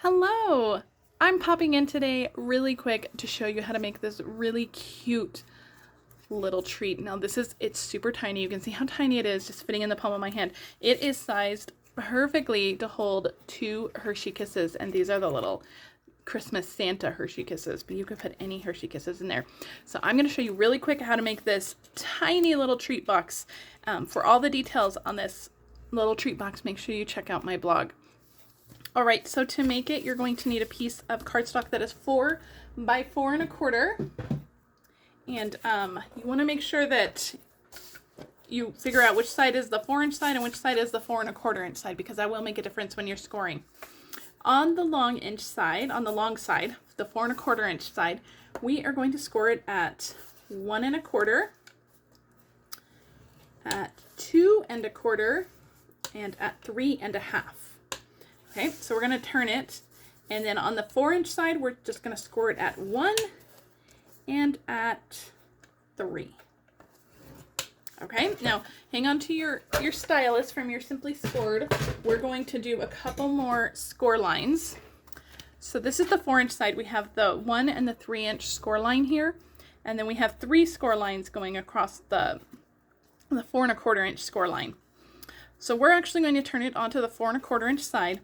Hello! I'm popping in today really quick to show you how to make this really cute little treat. Now it's super tiny. You can see how tiny it is just fitting in the palm of my hand. It is sized perfectly to hold 2 Hershey Kisses, and these are the little Christmas Santa Hershey Kisses, but you could put any Hershey Kisses in there. So I'm going to show you really quick how to make this tiny little treat box. For all the details on this little treat box, make sure you check out my blog. Alright, so to make it, you're going to need a piece of cardstock that is 4 by 4 1/4. And you want to make sure that you figure out which side is the 4-inch side and which side is the 4 1/4-inch side, because that will make a difference when you're scoring. On the long side, the 4 1/4-inch side, we are going to score it at 1 1/4, at 2 1/4, and at 3 1/2. Okay, so we're going to turn it, and then on the 4-inch side, we're just going to score it at 1 and at 3. Okay, now hang on to your stylus from your Simply Scored. We're going to do a couple more score lines. So this is the 4-inch side. We have the 1 and the 3-inch score line here, and then we have 3 score lines going across the 4 1/4-inch score line. So we're actually going to turn it onto the 4 1/4-inch side.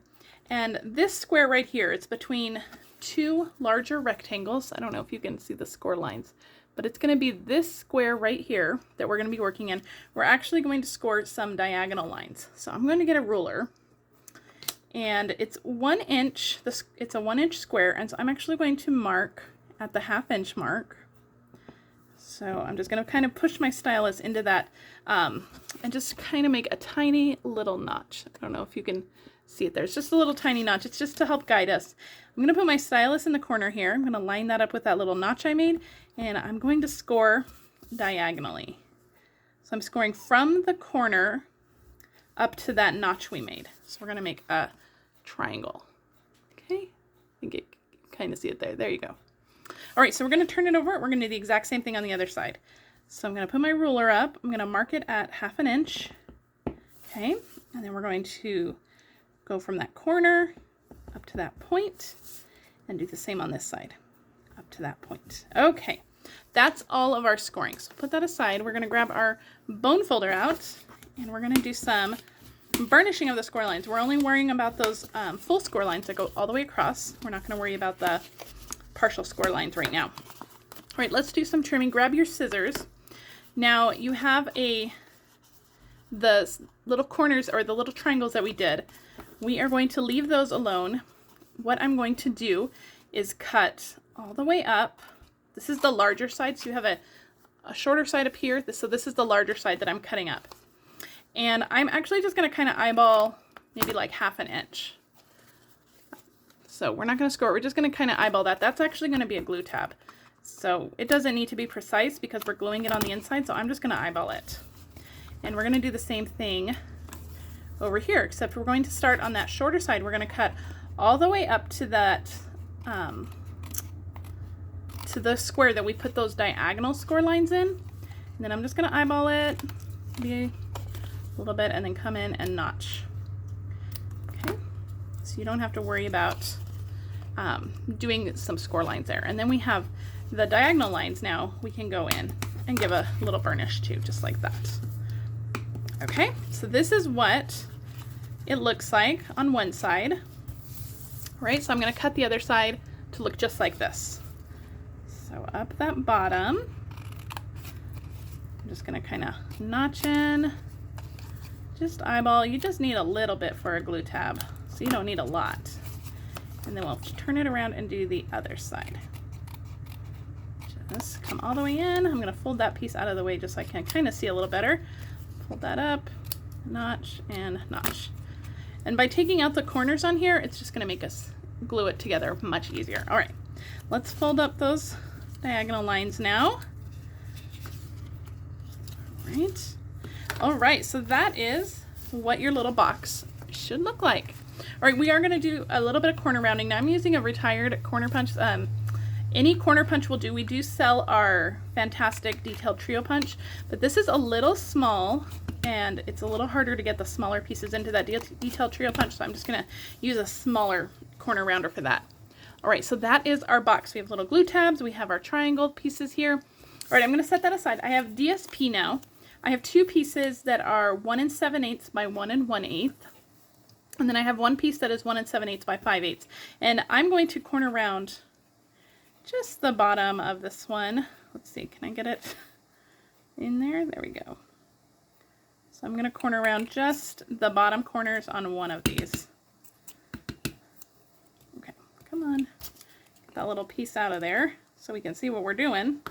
And this square right here, it's between 2 larger rectangles. I don't know if you can see the score lines, but it's going to be this square right here that we're going to be working in. We're actually going to score some diagonal lines. So I'm going to get a ruler, and it's 1 inch. It's a 1-inch square, and so I'm actually going to mark at the 1/2-inch mark. So I'm just going to kind of push my stylus into that and just kind of make a tiny little notch. I don't know if you can see it. There's just a little tiny notch. It's just to help guide us. I'm going to put my stylus in the corner here. I'm going to line that up with that little notch I made, and I'm going to score diagonally. So I'm scoring from the corner up to that notch we made. So we're going to make a triangle. Okay, I think you can kind of see it there. There you go. All right, so we're going to turn it over. We're going to do the exact same thing on the other side. So I'm going to put my ruler up. I'm going to mark it at 1/2 inch. Okay, and then we're going to go from that corner up to that point and do the same on this side up to that point. Okay, that's all of our scoring. So put that aside. We're going to grab our bone folder out, and we're going to do some burnishing of the score lines. We're only worrying about those full score lines that go all the way across. We're not going to worry about the partial score lines right now. All right, let's do some trimming. Grab your scissors. Now you have the little corners, or the little triangles that we did. We are going to leave those alone. What I'm going to do is cut all the way up. This is the larger side, so you have a shorter side up here. So this is the larger side that I'm cutting up. And I'm actually just going to kind of eyeball maybe like 1/2 inch. So we're not going to score it. We're just going to kind of eyeball that. That's actually going to be a glue tab. So it doesn't need to be precise because we're gluing it on the inside. So I'm just going to eyeball it. And we're going to do the same thing over here, except we're going to start on that shorter side. We're going to cut all the way up to that, to the square that we put those diagonal score lines in. And then I'm just going to eyeball it, maybe a little bit, and then come in and notch. Okay, so you don't have to worry about doing some score lines there. And then we have the diagonal lines. Now we can go in and give a little burnish too, just like that. Okay, so this is what it looks like on one side. Right, so I'm going to cut the other side to look just like this. So up that bottom, I'm just going to kind of notch in, just eyeball. You just need a little bit for a glue tab, so you don't need a lot. And then we'll turn it around and do the other side. Just come all the way in. I'm going to fold that piece out of the way just so I can kind of see a little better. Fold that up, notch, and notch. And by taking out the corners on here, it's just going to make us glue it together much easier. All right, let's fold up those diagonal lines now. All right, so that is what your little box should look like. All right, we are going to do a little bit of corner rounding. Now I'm using a retired corner punch. Any corner punch will do. We do sell our fantastic detailed trio punch, but this is a little small and it's a little harder to get the smaller pieces into that detailed trio punch, so I'm just gonna use a smaller corner rounder for that. All right, so that is our box. We have little glue tabs, we have our triangle pieces here. All right, I'm gonna set that aside. I have DSP now. I have 2 pieces that are 1 7/8 by 1 1/8. And then I have 1 piece that is 1 7/8 by 5/8. And I'm going to corner round just the bottom of this one. Let's see, can I get it in there? There we go. So I'm going to corner around just the bottom corners on one of these. Okay, come on. Get that little piece out of there so we can see what we're doing.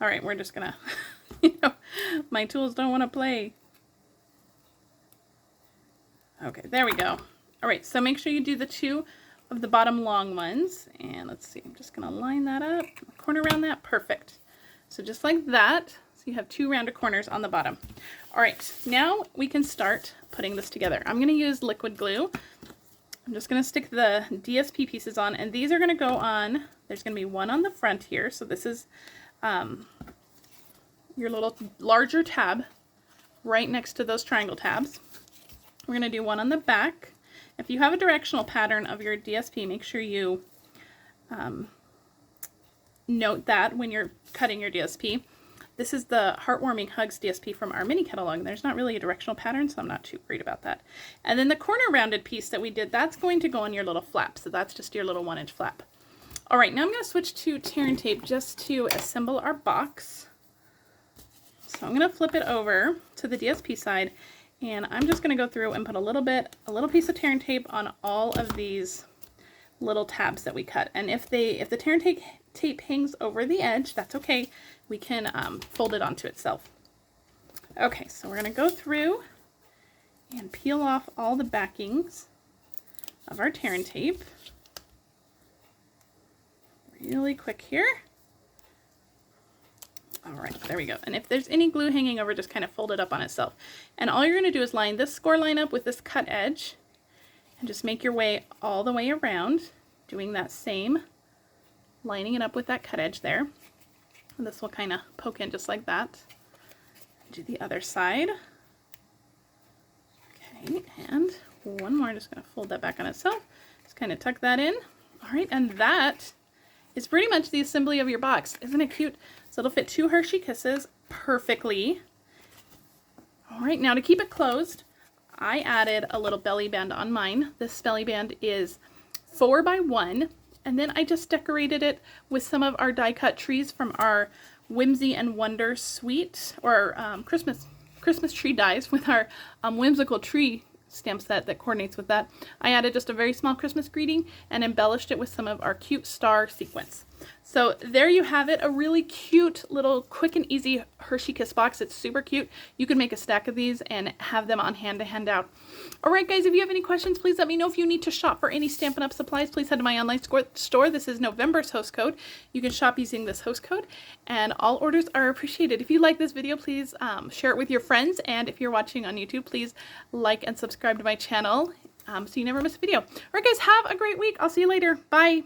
All right, we're just going to, my tools don't want to play. Okay, there we go. All right, so make sure you do the 2 of the bottom long ones. And let's see, I'm just going to line that up, corner around that. Perfect. So just like that. So you have 2 rounded corners on the bottom. All right, now we can start putting this together. I'm going to use liquid glue. I'm just going to stick the DSP pieces on, and these are going to go on. There's going to be one on the front here. So this is your little larger tab right next to those triangle tabs. We're going to do one on the back. If you have a directional pattern of your DSP, make sure you note that when you're cutting your DSP. This is the Heartwarming Hugs DSP from our mini catalog. There's not really a directional pattern, so I'm not too worried about that. And then the corner rounded piece that we did, that's going to go on your little flap. So that's just your little 1-inch flap. All right, now I'm going to switch to tear and tape just to assemble our box. So I'm going to flip it over to the DSP side, and I'm just going to go through and put a little piece of tear and tape on all of these little tabs that we cut. And if the tear and tape hangs over the edge, that's okay. We can fold it onto itself. Okay, so we're going to go through and peel off all the backings of our tear and tape. Really quick here. All right, there we go. And if there's any glue hanging over, just kind of fold it up on itself. And all you're going to do is line this score line up with this cut edge and just make your way all the way around, doing that same, lining it up with that cut edge there. And this will kind of poke in just like that. Do the other side. Okay, and one more. Just going to fold that back on itself. Just kind of tuck that in. All right, and that is pretty much the assembly of your box. Isn't it cute? So it'll fit 2 Hershey Kisses perfectly. All right, now to keep it closed, I added a little belly band on mine. This belly band is 4 by 1. And then I just decorated it with some of our die cut trees from our Whimsy and Wonder suite, or Christmas tree dies with our whimsical tree stamp set that coordinates with that. I added just a very small Christmas greeting and embellished it with some of our cute star sequins. So there you have it, a really cute little quick and easy Hershey Kiss box. It's super cute. You can make a stack of these and have them on hand to hand out. All right, guys, if you have any questions, please let me know. If you need to shop for any Stampin' Up! Supplies, please head to my online store. This is November's host code. You can shop using this host code, and all orders are appreciated. If you like this video, please share it with your friends, and if you're watching on YouTube, please like and subscribe to my channel so you never miss a video. All right, guys, have a great week. I'll see you later. Bye.